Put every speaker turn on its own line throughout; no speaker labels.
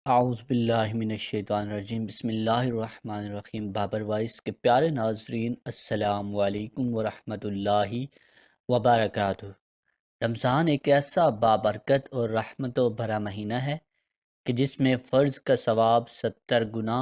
اعوذ باللہ من الشیطان الرجیم، بسم اللہ الرحمن الرحیم۔ بابر وائس کے پیارے ناظرین، السلام علیکم ورحمۃ اللہ وبرکاتہ۔ رمضان ایک ایسا بابرکت اور رحمتوں بھرا مہینہ ہے کہ جس میں فرض کا ثواب 70 گنا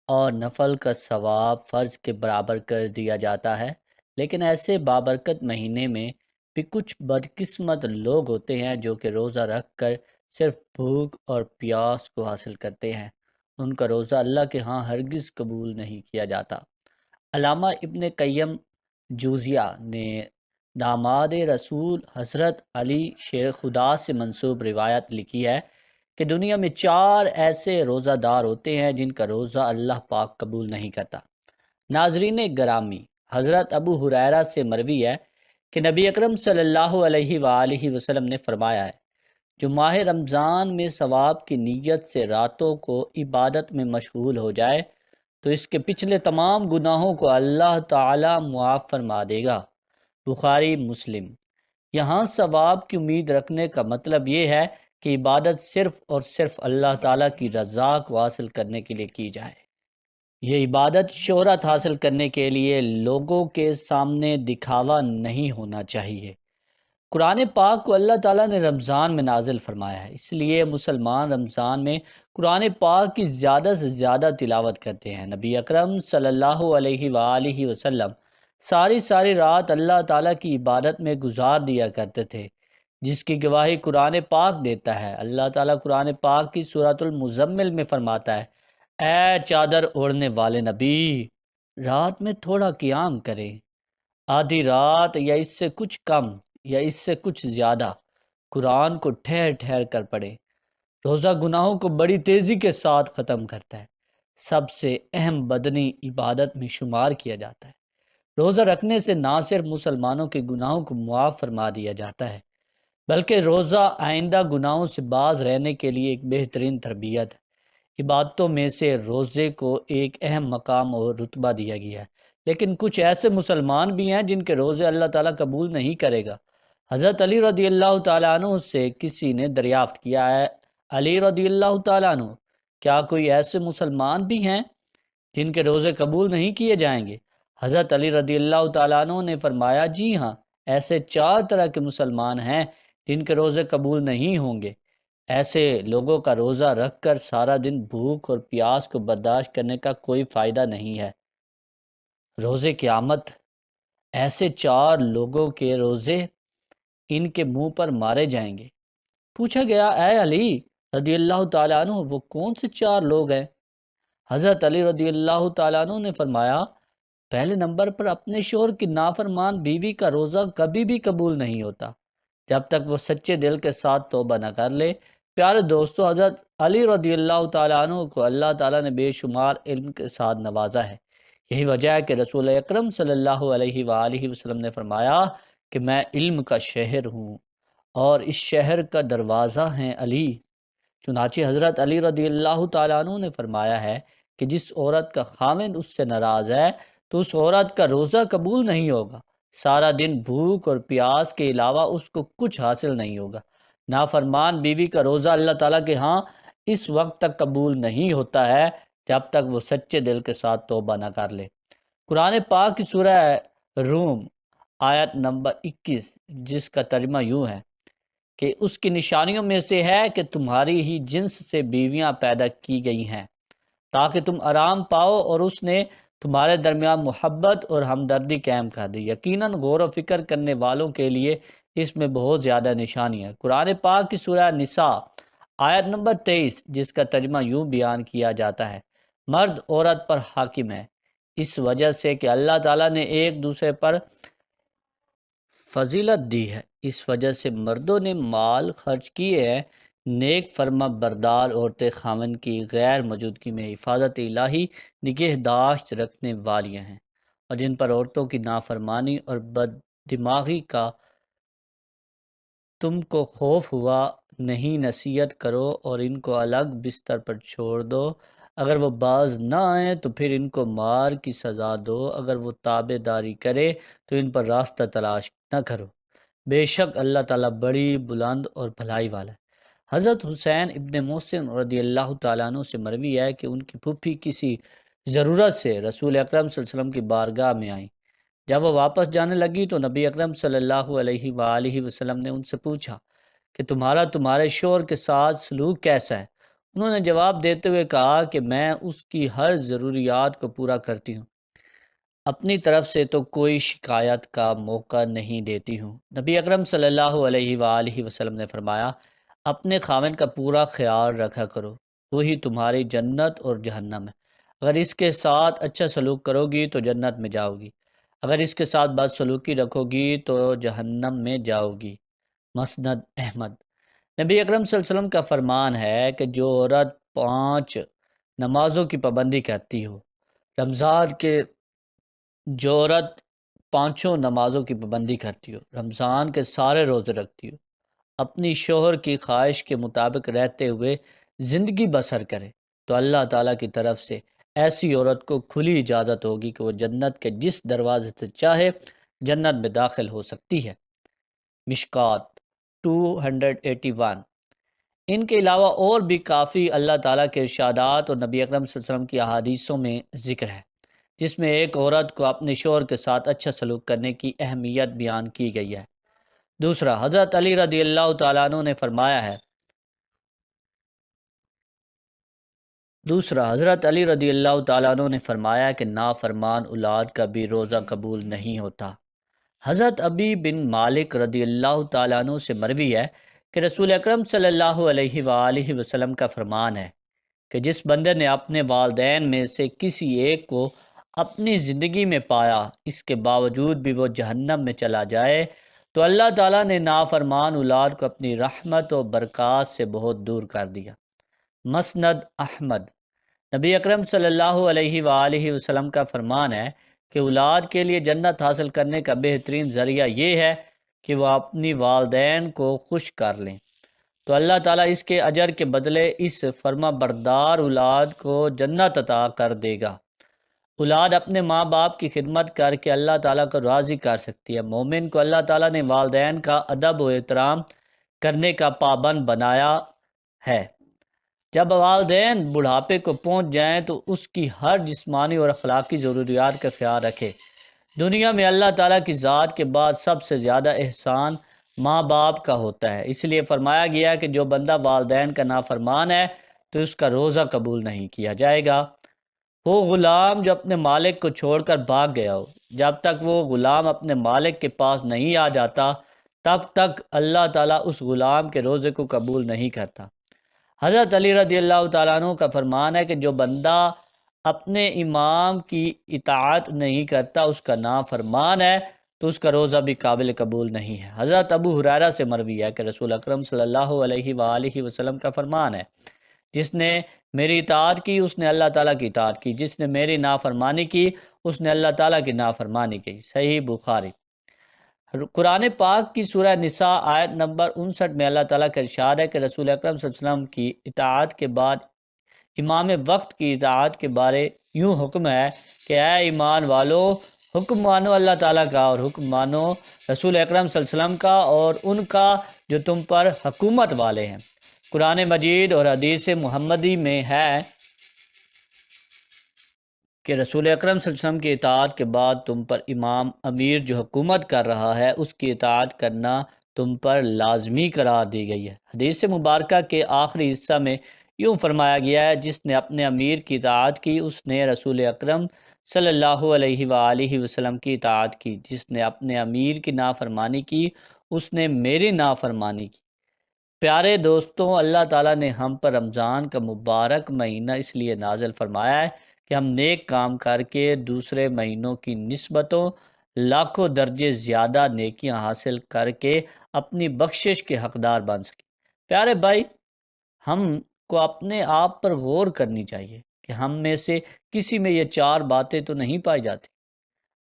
اور نفل کا ثواب فرض کے برابر کر دیا جاتا ہے۔ لیکن ایسے بابرکت مہینے میں بھی کچھ بدقسمت لوگ ہوتے ہیں جو کہ روزہ رکھ کر صرف بھوک اور پیاس کو حاصل کرتے ہیں۔ ان کا روزہ اللہ کے ہاں ہرگز قبول نہیں کیا جاتا۔ علامہ ابن قیم جوزیہ نے داماد رسول حضرت علی شیر خدا سے منسوب روایت لکھی ہے کہ دنیا میں 4 ایسے روزہ دار ہوتے ہیں جن کا روزہ اللہ پاک قبول نہیں کرتا۔ ناظرین گرامی، حضرت ابو ہریرہ سے مروی ہے کہ نبی اکرم صلی اللہ علیہ وآلہ وسلم نے فرمایا ہے، جو ماہ رمضان میں ثواب کی نیت سے راتوں کو عبادت میں مشغول ہو جائے تو اس کے پچھلے تمام گناہوں کو اللہ تعالی معاف فرما دے گا۔ بخاری مسلم۔ یہاں ثواب کی امید رکھنے کا مطلب یہ ہے کہ عبادت صرف اور صرف اللہ تعالیٰ کی رضا کو حاصل کرنے کے لیے کی جائے۔ یہ عبادت شہرت حاصل کرنے کے لیے لوگوں کے سامنے دکھاوا نہیں ہونا چاہیے۔ قرآن پاک کو اللہ تعالیٰ نے رمضان میں نازل فرمایا ہے، اس لیے مسلمان رمضان میں قرآن پاک کی زیادہ سے زیادہ تلاوت کرتے ہیں۔ نبی اکرم صلی اللہ علیہ وآلہ وسلم ساری رات اللہ تعالیٰ کی عبادت میں گزار دیا کرتے تھے، جس کی گواہی قرآن پاک دیتا ہے۔ اللہ تعالیٰ قرآن پاک کی سورۃ المزمل میں فرماتا ہے، اے چادر اوڑھنے والے نبی، رات میں تھوڑا قیام کریں، آدھی رات یا اس سے کچھ کم یا اس سے کچھ زیادہ قرآن کو ٹھہر ٹھہر کر پڑھیں۔ روزہ گناہوں کو بڑی تیزی کے ساتھ ختم کرتا ہے، سب سے اہم بدنی عبادت میں شمار کیا جاتا ہے۔ روزہ رکھنے سے نہ صرف مسلمانوں کے گناہوں کو معاف فرما دیا جاتا ہے، بلکہ روزہ آئندہ گناہوں سے باز رہنے کے لیے ایک بہترین تربیت ہے۔ عبادتوں میں سے روزے کو ایک اہم مقام اور رتبہ دیا گیا ہے، لیکن کچھ ایسے مسلمان بھی ہیں جن کے روزے اللہ تعالیٰ قبول نہیں کرے گا۔ حضرت علی رضی اللہ تعالیٰ عنہ سے کسی نے دریافت کیا ہے، علی رضی اللہ تعالیٰ عنہ، کیا کوئی ایسے مسلمان بھی ہیں جن کے روزے قبول نہیں کیے جائیں گے؟ حضرت علی رضی اللہ تعالیٰ عنہ نے فرمایا، جی ہاں، ایسے 4 طرح کے مسلمان ہیں جن کے روزے قبول نہیں ہوں گے۔ ایسے لوگوں کا روزہ رکھ کر سارا دن بھوک اور پیاس کو برداشت کرنے کا کوئی فائدہ نہیں ہے۔ روزے قیامت ایسے 4 لوگوں کے روزے ان کے منہ پر مارے جائیں گے۔ پوچھا گیا، اے علی رضی اللہ تعالیٰ عنہ، وہ کون سے 4 لوگ ہیں؟ حضرت علی رضی اللہ تعالیٰ عنہ نے فرمایا، پہلے نمبر پر اپنے شوہر کی نافرمان بیوی کا روزہ کبھی بھی قبول نہیں ہوتا جب تک وہ سچے دل کے ساتھ توبہ نہ کر لے۔ پیارے دوستو، حضرت علی رضی اللہ تعالیٰ عنہ کو اللہ تعالیٰ نے بے شمار علم کے ساتھ نوازا ہے۔ یہی وجہ ہے کہ رسول اکرم صلی اللہ علیہ وآلہ وسلم نے فرمایا کہ میں علم کا شہر ہوں اور اس شہر کا دروازہ ہیں علی۔ چنانچہ حضرت علی رضی اللہ تعالیٰ عنہ نے فرمایا ہے کہ جس عورت کا خاوند اس سے ناراض ہے تو اس عورت کا روزہ قبول نہیں ہوگا۔ سارا دن بھوک اور پیاس کے علاوہ اس کو کچھ حاصل نہیں ہوگا۔ نافرمان بیوی کا روزہ اللہ تعالیٰ کے ہاں اس وقت تک قبول نہیں ہوتا ہے جب تک وہ سچے دل کے ساتھ توبہ نہ کر لے۔ قرآن پاک کی سورہ روم آیت نمبر 21، جس کا ترجمہ یوں ہے کہ اس کی نشانیوں میں سے ہے کہ تمہاری ہی جنس سے بیویاں پیدا کی گئی ہیں تاکہ تم آرام پاؤ، اور اس نے تمہارے درمیان محبت اور ہمدردی قائم کر دی۔ یقیناً غور و فکر کرنے والوں کے لیے اس میں بہت زیادہ نشانی ہے۔ قرآن پاک کی سورہ نساء آیت نمبر 23، جس کا ترجمہ یوں بیان کیا جاتا ہے، مرد عورت پر حاکم ہے اس وجہ سے کہ اللہ تعالیٰ نے ایک دوسرے پر فضیلت دی ہے، اس وجہ سے مردوں نے مال خرچ کیے ہیں۔ نیک فرما بردار عورتیں خاوند کی غیر موجودگی میں حفاظت الہی نگہداشت رکھنے والیاں ہیں، اور جن پر عورتوں کی نافرمانی اور بد دماغی کا تم کو خوف ہوا نہیں، نصیحت کرو اور ان کو الگ بستر پر چھوڑ دو۔ اگر وہ باز نہ آئیں تو پھر ان کو مار کی سزا دو، اگر وہ تابع داری کرے تو ان پر راستہ تلاش نہ کرو، بے شک اللہ تعالیٰ بڑی بلند اور بھلائی والا ہے۔ حضرت حسین ابن محسن رضی اللہ تعالیٰ عنہ سے مروی ہے کہ ان کی پھوپھی کسی ضرورت سے رسول اکرم صلی اللہ علیہ وسلم کی بارگاہ میں آئیں۔ جب وہ واپس جانے لگی تو نبی اکرم صلی اللہ علیہ وآلہ وسلم نے ان سے پوچھا کہ تمہارے شوہر کے ساتھ سلوک کیسا ہے؟ انہوں نے جواب دیتے ہوئے کہا کہ میں اس کی ہر ضروریات کو پورا کرتی ہوں، اپنی طرف سے تو کوئی شکایت کا موقع نہیں دیتی ہوں۔ نبی اکرم صلی اللہ علیہ وآلہ وسلم نے فرمایا، اپنے خاوند کا پورا خیال رکھا کرو، وہی تمہاری جنت اور جہنم ہے۔ اگر اس کے ساتھ اچھا سلوک کرو گی تو جنت میں جاؤ گی، اگر اس کے ساتھ بد سلوکی رکھو گی تو جہنم میں جاؤ گی۔ مسند احمد۔ نبی اکرم صلی اللہ علیہ وسلم کا فرمان ہے کہ جو عورت 5 نمازوں کی پابندی کرتی ہو، رمضان کے جو عورت 5 نمازوں کی پابندی کرتی ہو، رمضان کے سارے روزے رکھتی ہو، اپنی شوہر کی خواہش کے مطابق رہتے ہوئے زندگی بسر کرے، تو اللہ تعالیٰ کی طرف سے ایسی عورت کو کھلی اجازت ہوگی کہ وہ جنت کے جس دروازے سے چاہے جنت میں داخل ہو سکتی ہے۔ مشکات 281۔ ان کے علاوہ اور بھی کافی اللہ تعالیٰ کے ارشادات اور نبی اکرم صلی اللہ علیہ وسلم کی احادیثوں میں ذکر ہے، جس میں ایک عورت کو اپنے شوہر کے ساتھ اچھا سلوک کرنے کی اہمیت بیان کی گئی ہے۔ دوسرا، حضرت علی رضی اللہ تعالیٰ عنہ نے فرمایا ہے حضرت علی رضی اللہ تعالیٰ عنہ نے فرمایا کہ نافرمان اولاد کا بھی روزہ قبول نہیں ہوتا۔ حضرت ابی بن مالک رضی اللہ تعالیٰ عنہ سے مروی ہے کہ رسول اکرم صلی اللہ علیہ وآلہ وسلم کا فرمان ہے کہ جس بندے نے اپنے والدین میں سے کسی ایک کو اپنی زندگی میں پایا، اس کے باوجود بھی وہ جہنم میں چلا جائے، تو اللہ تعالیٰ نے نافرمان اولاد کو اپنی رحمت و برکات سے بہت دور کر دیا۔ مسند احمد۔ نبی اکرم صلی اللہ علیہ وآلہ وسلم کا فرمان ہے کہ اولاد کے لیے جنت حاصل کرنے کا بہترین ذریعہ یہ ہے کہ وہ اپنی والدین کو خوش کر لیں، تو اللہ تعالیٰ اس کے اجر کے بدلے اس فرما بردار اولاد کو جنت عطا کر دے گا۔ اولاد اپنے ماں باپ کی خدمت کر کے اللہ تعالیٰ کو راضی کر سکتی ہے۔ مومن کو اللہ تعالیٰ نے والدین کا ادب و احترام کرنے کا پابند بنایا ہے۔ جب والدین بڑھاپے کو پہنچ جائیں تو اس کی ہر جسمانی اور اخلاقی ضروریات کا خیال رکھے۔ دنیا میں اللہ تعالیٰ کی ذات کے بعد سب سے زیادہ احسان ماں باپ کا ہوتا ہے، اس لیے فرمایا گیا کہ جو بندہ والدین کا نافرمان ہے تو اس کا روزہ قبول نہیں کیا جائے گا۔ وہ غلام جو اپنے مالک کو چھوڑ کر بھاگ گیا ہو، جب تک وہ غلام اپنے مالک کے پاس نہیں آ جاتا تب تک اللہ تعالیٰ اس غلام کے روزے کو قبول نہیں کرتا۔ حضرت علی رضی اللہ تعالیٰ عنہ کا فرمان ہے کہ جو بندہ اپنے امام کی اطاعت نہیں کرتا اس کا نافرمان ہے، تو اس کا روزہ بھی قابل قبول نہیں ہے۔ حضرت ابو ہریرہ سے مروی ہے کہ رسول اکرم صلی اللہ علیہ وآلہ وسلم کا فرمان ہے، جس نے میری اطاعت کی اس نے اللہ تعالیٰ کی اطاعت کی، جس نے میری نافرمانی کی اس نے اللہ تعالیٰ کی نافرمانی کی۔ صحیح بخاری۔ قرآن پاک کی سورہ نساء آیت نمبر 59 میں اللہ تعالیٰ کا ارشاد ہے کہ رسول اکرم صلی اللہ علیہ وسلم کی اطاعت کے بعد امام وقت کی اطاعت کے بارے یوں حکم ہے کہ اے ایمان والو، حکم مانو اللہ تعالیٰ کا اور حکم مانو رسول اکرم صلی اللہ علیہ وسلم کا اور ان کا جو تم پر حکومت والے ہیں۔ قرآن مجید اور حدیث محمدی میں ہے کہ رسول اکرم صلی اللہ علیہ وسلم کی اطاعت کے بعد تم پر امام امیر جو حکومت کر رہا ہے اس کی اطاعت کرنا تم پر لازمی قرار دی گئی ہے۔ حدیث مبارکہ کے آخری حصہ میں یوں فرمایا گیا ہے، جس نے اپنے امیر کی اطاعت کی اس نے رسول اکرم صلی اللہ علیہ وآلہ وسلم کی اطاعت کی، جس نے اپنے امیر کی نافرمانی کی اس نے میری نافرمانی کی۔ پیارے دوستوں، اللہ تعالیٰ نے ہم پر رمضان کا مبارک مہینہ اس لیے نازل فرمایا ہے کہ ہم نیک کام کر کے دوسرے مہینوں کی نسبتوں لاکھوں درجے زیادہ نیکیاں حاصل کر کے اپنی بخشش کے حقدار بن سکیں۔ پیارے بھائی، ہم کو اپنے آپ پر غور کرنی چاہیے کہ ہم میں سے کسی میں یہ 4 باتیں تو نہیں پائی جاتی۔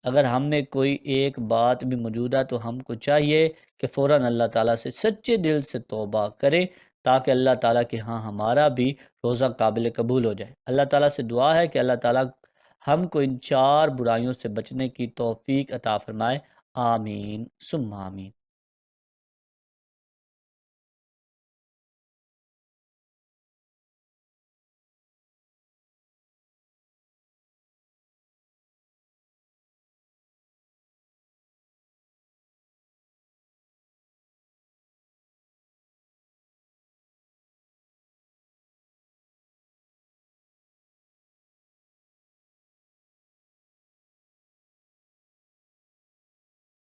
اگر ہم میں کوئی ایک بات بھی موجود ہے تو ہم کو چاہیے کہ فوراً اللہ تعالیٰ سے سچے دل سے توبہ کرے، تاکہ اللہ تعالیٰ کے ہاں ہمارا بھی روزہ قابل قبول ہو جائے۔ اللہ تعالیٰ سے دعا ہے کہ اللہ تعالیٰ ہم کو ان 4 برائیوں سے بچنے کی توفیق عطا فرمائے۔ آمین ثم آمین۔